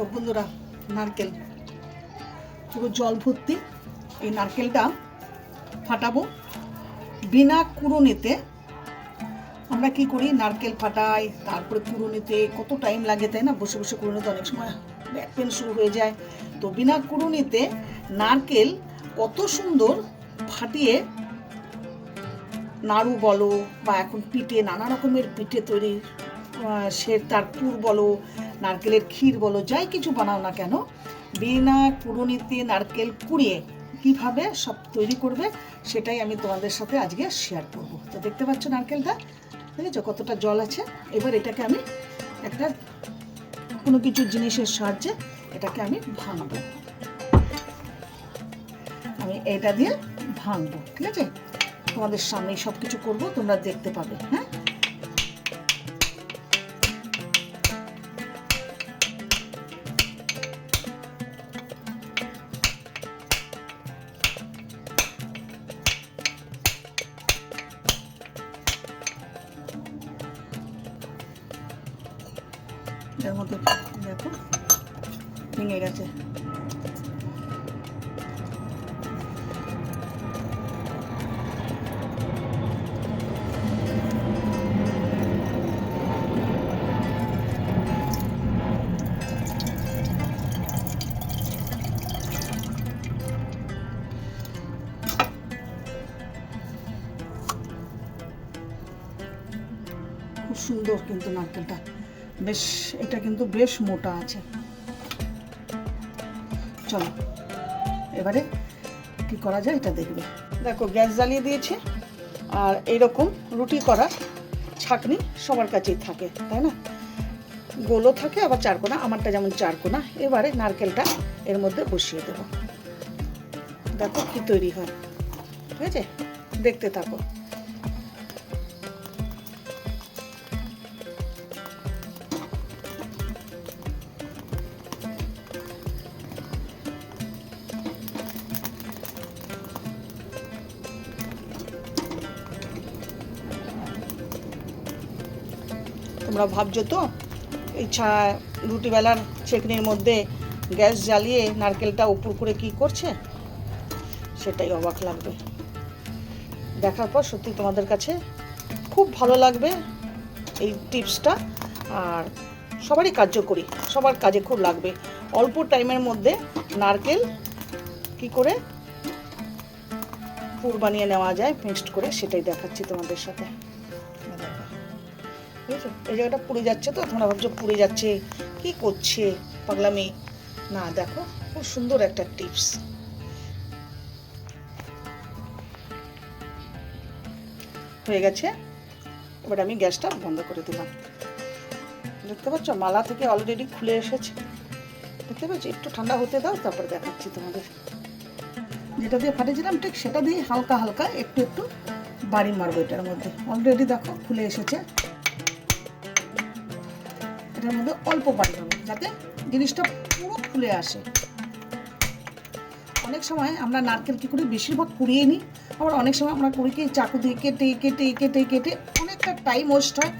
দেখো বন্ধুরা, নারকেল পুরো জল ভর্তি। এই নারকেলটা ফাটাবো বিনা কুড়ুনিতে। আমরা কি করি, নারকেল ফাটাই, তারপরে কুড়ুনিতে কত টাইম লাগে, তাই না? বসে বসে কুড়ুনিতে অনেক সময় ব্যাক পেন শুরু হয়ে যায়। তো বিনা কুড়ুনিতে নারকেল কত সুন্দর ফাটিয়ে নাড়ু বলো বা এখন পিঠে, নানা রকমের পিঠে তৈরি, সে তার পুর বলো, নারকেলের ক্ষীর বলো, যাই কিছু বানাও না কেন, বিনা কুড়ুনিতে নারকেল কুড়িয়ে কীভাবে সব তৈরি করবে সেটাই আমি তোমাদের সাথে আজকে শেয়ার করব। তো দেখতে পাচ্ছ নারকেলটা, দেখেছো কতটা জল আছে। এবার এটাকে আমি একটা কোনো কিছু জিনিসের সাহায্যে এটাকে আমি ভাঙবো। আমি এটা দিয়ে ভাঙবো, ঠিক আছে? তোমাদের সামনে সব কিছু করবো, তোমরা দেখতে পাবে। হ্যাঁ, এর মধ্যে দেখো ভেঙে গেছে। খুব সুন্দর কিন্তু নারকেলটা, বেশ, এটা কিন্তু বেশ মোটা আছে। চলো এবারে কি করা যায় এটা দেখবে। দেখো গ্যাস জ্বালিয়ে দিয়েছে, আর এইরকম রুটি করার ছাঁকনি সবার কাছেই থাকে, তাই না? গোলও থাকে আবার চারকোনা, আমারটা যেমন চারকোনা। এবারে নারকেলটা এর মধ্যে বসিয়ে দেব। দেখো কি তৈরি হয়, ঠিক আছে? দেখতে থাকো। তোমরা ভাবছো তো এই রুটিবেলার ছেঁকনির মধ্যে গ্যাস জ্বালিয়ে নারকেলটা উপর করে কি করছে, সেটাই অবাক লাগবে দেখার পর। সত্যি তোমাদের কাছে খুব ভালো লাগবে এই টিপসটা, আর সবারই কার্যকরী, সবার কাজে খুব লাগবে। অল্প টাইমের মধ্যে নারকেল কি করে পুর বানিয়ে নেওয়া যায় মিক্সড করে, সেটাই দেখাচ্ছি তোমাদের সাথে। এই জায়গাটা পুড়ে যাচ্ছে, তো তোমরা ভাবছো পুড়ে যাচ্ছে কি করছে পাগলামি, না দেখো খুব সুন্দর একটা টিপস। হয়ে গেছে, এবার আমি গ্যাসটা বন্ধ করে দিলাম। দেখতে পাচ্ছ মালা থেকে অলরেডি খুলে এসেছে, দেখতে পাচ্ছ? একটু ঠান্ডা হতে দাও, তারপর দেখাচ্ছি তোমাদের। যেটা দিয়ে ফাটিয়েছিলাম ঠিক সেটা দিয়ে হালকা হালকা একটু একটু বাড়ি মারবো এটার মধ্যে। অলরেডি দেখো খুলে এসেছে, এটার মধ্যে অল্প বাড়ি হবে যাতে জিনিসটা পুরো খুলে আসে। অনেক সময় আমরা নারকেল কি করি, বেশিরভাগ কুড়িয়ে নিই, আবার অনেক সময় আমরা কুড়িয়ে চাকু দিয়ে কেটে কেটে কেটে কেটে অনেকটা টাইম ওয়েস্ট হয়,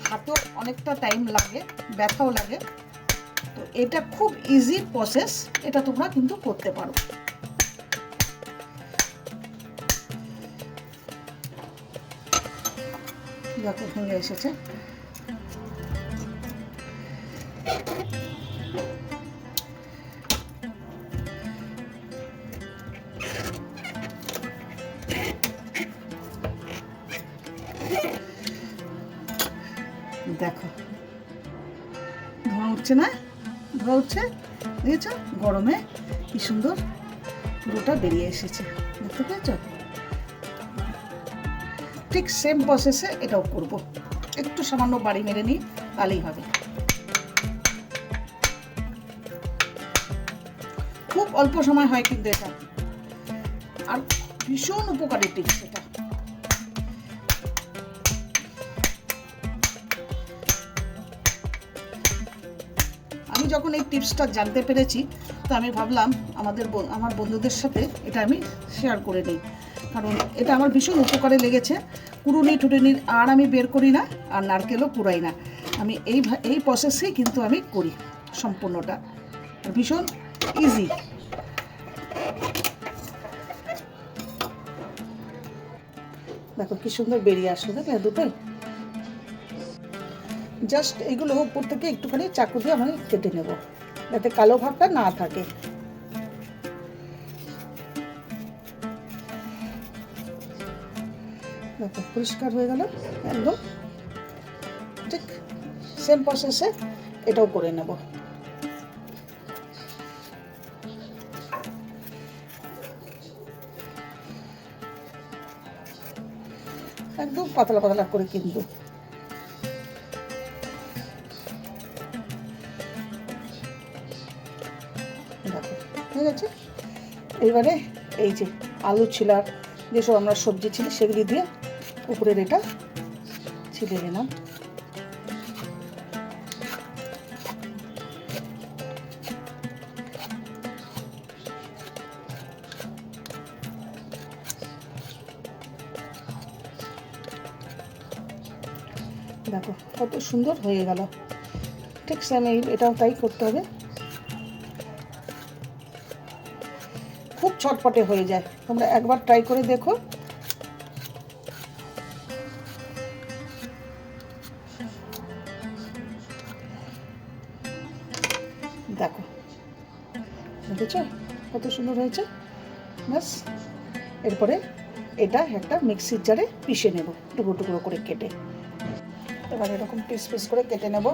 হাতেও অনেকটা টাইম লাগে, ব্যথাও লাগে। তো এটা খুব ইজি প্রসেস, এটা তোমরা কিন্তু করতে পারো। দেখো ভেঙে এসেছে। দেখো ধোঁয়া উঠছে না, ধোঁয়া উঠছে, দেখেছো? গরমে কি সুন্দর পুরোটা বেরিয়ে এসেছে, দেখতে পেয়েছ? ঠিক সেম প্রসেসে এটাও করব, একটু সামান্য বাড়ি মেরে নিই তাহলেই হবে। খুব অল্প সময় হয় কিন্তু এটা, আর ভীষণ উপকারী টিপস এটা। আমি যখন এই টিপসটা জানতে পেরেছি, তো আমি ভাবলাম আমার বন্ধুদের সাথে এটা আমি শেয়ার করে নিই, কারণ এটা আমার ভীষণ উপকারে লেগেছে। কুড়ুনি টুড়ুনি আর আমি বের করি না, আর নারকেলও কুড়াই না, আমি এই প্রসেসেই কিন্তু আমি করি সম্পূর্ণটা। আর ভীষণ ইজি। দেখো কি সুন্দর বেরিয়ে আসলো, দেখলে দুটোই। জাস্ট এইগুলো উপর থেকে একটুখানি চাকু দিয়ে আমি কেটে নেব, যাতে কালো ভাবটা না থাকে। দেখো পরিষ্কার হয়ে গেল একদম। ঠিক সেম প্রসেসে এটাও করে নেব। একদম পাতলা পাতলা করে কিন্তু। দেখো ঠিক আছে। এইবারে এই যে আলু ছিলার যেসব আমরা সবজি ছিল সেগুলি দিয়ে উপরের এটা ছিলে দিলাম। দেখো কত সুন্দর হয়ে গেল। ঠিক সেম এটাও তাই করতে হবে। খুব ছটপটে হয়ে যায়, তোমরা একবার ট্রাই করে দেখো। দেখো দেখেছ কত সুন্দর হয়েছে। ব্যাস এরপরে এটা একটা মিক্সির জারে পিষে নেব টুকরো টুকরো করে কেটে। এবার এরকম পিস পিস করে কেটে নেব।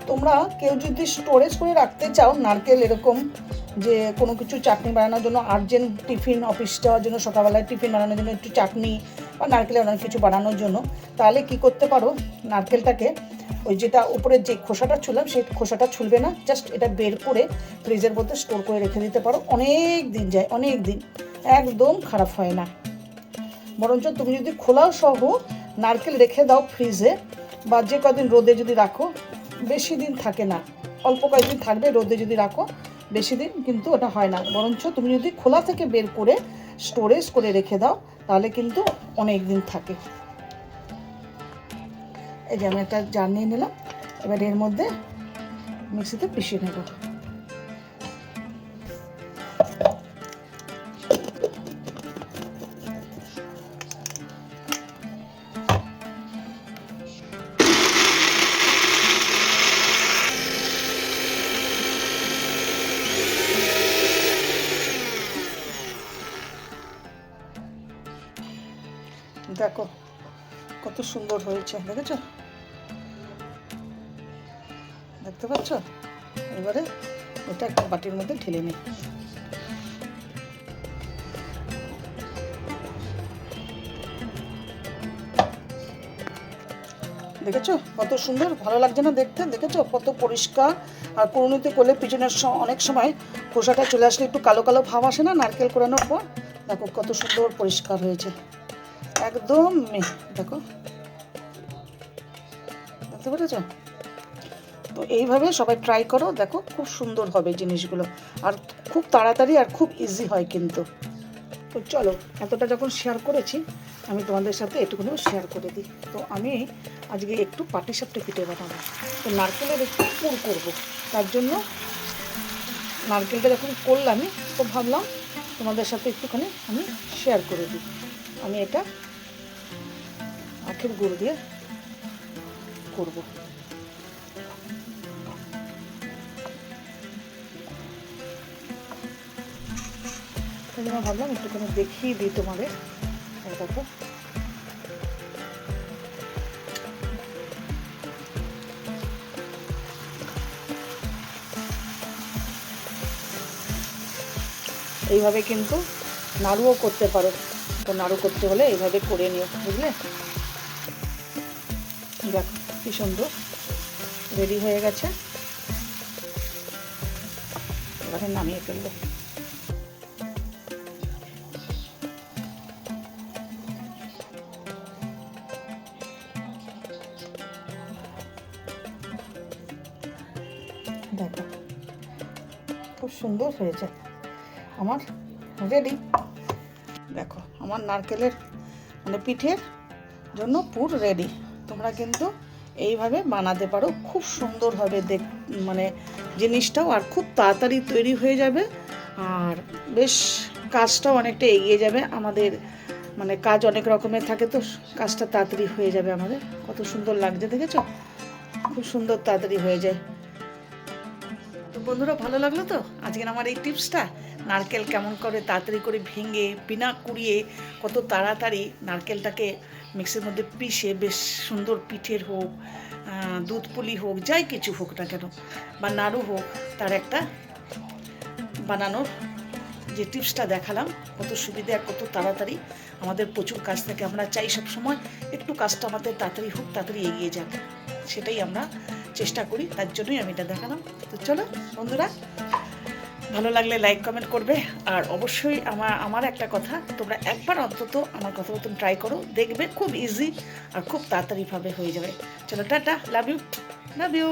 তোমরা কেউ যদি স্টোরেজ করে রাখতে চাও নারকেল, এরকম যে কোনো কিছু চাটনি বানানোর জন্য, আর্জেন্ট টিফিন অফিস যাওয়ার জন্য, সকালবেলায় টিফিন বানানোর জন্য একটু চাটনি বা নারকেলের অনেক কিছু বানানোর জন্য, তাহলে কি করতে পারো, নারকেলটাকে ওই যেটা উপরের যে খোসাটা ছুললাম সেই খোসাটা ছুলবে না, জাস্ট এটা বের করে ফ্রিজের মধ্যে স্টোর করে রেখে দিতে পারো। অনেক দিন যায়, অনেক দিন, একদম খারাপ হয় না। বরঞ্চ তুমি যদি খোলাও সহ নারকেল রেখে দাও ফ্রিজে, বা যে কদিন রোদে যদি রাখো, বেশি দিন থাকে না, অল্প কয়েকদিন থাকবে। রোদে যদি রাখো বেশি দিন কিন্তু ওটা হয় না। বরঞ্চ তুমি যদি খোলা থেকে বের করে স্টোরেজ করে রেখে দাও তাহলে কিন্তু অনেক দিন থাকে। এই যে আমি একটা জার নিয়ে নিলাম, এবার এর মধ্যে মিক্সিতে পিষে নেব। দেখো কত সুন্দর হয়েছে, দেখেছো, দেখতে পাচ্ছ। এবারে এটা একটা বাটির মধ্যে ঢেলে নিই। দেখেছো কত সুন্দর, ভালো লাগছে না দেখতে? দেখেছো কত পরিষ্কার। আর কুড়ুনিতে করলে পিছনের অনেক সময় খোসাটা চলে আসলে একটু কালো কালো ভাব আসে না নারকেল কোরানোর পর? দেখো কত সুন্দর পরিষ্কার হয়েছে একদম। দেখো দেখতে পেরেছ? তো এইভাবে সবাই ট্রাই করো, দেখো খুব সুন্দর হবে জিনিসগুলো, আর খুব তাড়াতাড়ি আর খুব ইজি হয় কিন্তু। তো চলো, এতটা যখন শেয়ার করেছি আমি তোমাদের সাথে এটুকুনিও শেয়ার করে দিই। তো আমি আজকে একটু পাটিসাপটা পিঠে বানাবো। তো নারকেলের একটু পুর করবো, তার জন্য নারকেলটা যখন করলামই তো ভাবলাম তোমাদের সাথে একটুখানি আমি শেয়ার করে দিই। আমি এটা আখের গুড় দিয়ে করবো। তাই জন্য ভাবলাম একটুখানি দেখিয়ে দিই তোমাদের। দেখো এইভাবে কিন্তু নাড়ুও করতে পারো। তো নাড়ু করতে হলে এইভাবে করে নিও, বুঝলে? দেখো কি সুন্দর রেডি হয়ে গেছে। এবারে নামিয়ে ফেলবো। দেখো খুব সুন্দর হয়েছে আমার, রেডি। দেখো আমার নারকেলের মানে পিঠের জন্য পুর রেডি। তোমরা কিন্তু এইভাবে বানাতে পারো, খুব সুন্দর হবে মানে জিনিসটাও, আর খুব তাড়াতাড়ি তৈরি হয়ে যাবে, আর বেশ কাজটাও অনেকটা এগিয়ে যাবে আমাদের। মানে কাজ অনেক রকমের থাকে, তো কাজটা তাড়াতাড়ি হয়ে যাবে আমাদের। কত সুন্দর লাগছে দেখেছো, খুব সুন্দর তাড়াতাড়ি হয়ে যায়। তো বন্ধুরা, ভালো লাগলো তো আজকের আমার এই টিপসটা? নারকেল কেমন করে তাড়াতাড়ি করে ভেঙে বিনা কুড়িয়ে কত তাড়াতাড়ি নারকেলটাকে মিক্সির মধ্যে পিষে বেশ সুন্দর পিঠের হোক, দুধ পুলি হোক, যাই কিছু হোক না কেন, বা নাড়ু হোক, তার একটা বানানোর যে টিপসটা দেখালাম, কত সুবিধা আর কত তাড়াতাড়ি। আমাদের প্রচুর কাজ থাকে, আমরা চাই সব সময় একটু কাজটা আমাদের তাড়াতাড়ি হোক, তাড়াতাড়ি এগিয়ে যাক, সেটাই আমরা চেষ্টা করি, তার জন্যই আমি এটা দেখালাম। তো চলো বন্ধুরা, ভালো লাগলে লাইক কমেন্ট করবে, আর অবশ্যই আমার একটা কথা, তোমরা একবার অন্তত আমার কথা মতন ট্রাই করো, দেখবে খুব ইজি আর খুব তাড়াতাড়িভাবে হয়ে যাবে। চলো টাটা, লাভ ইউ।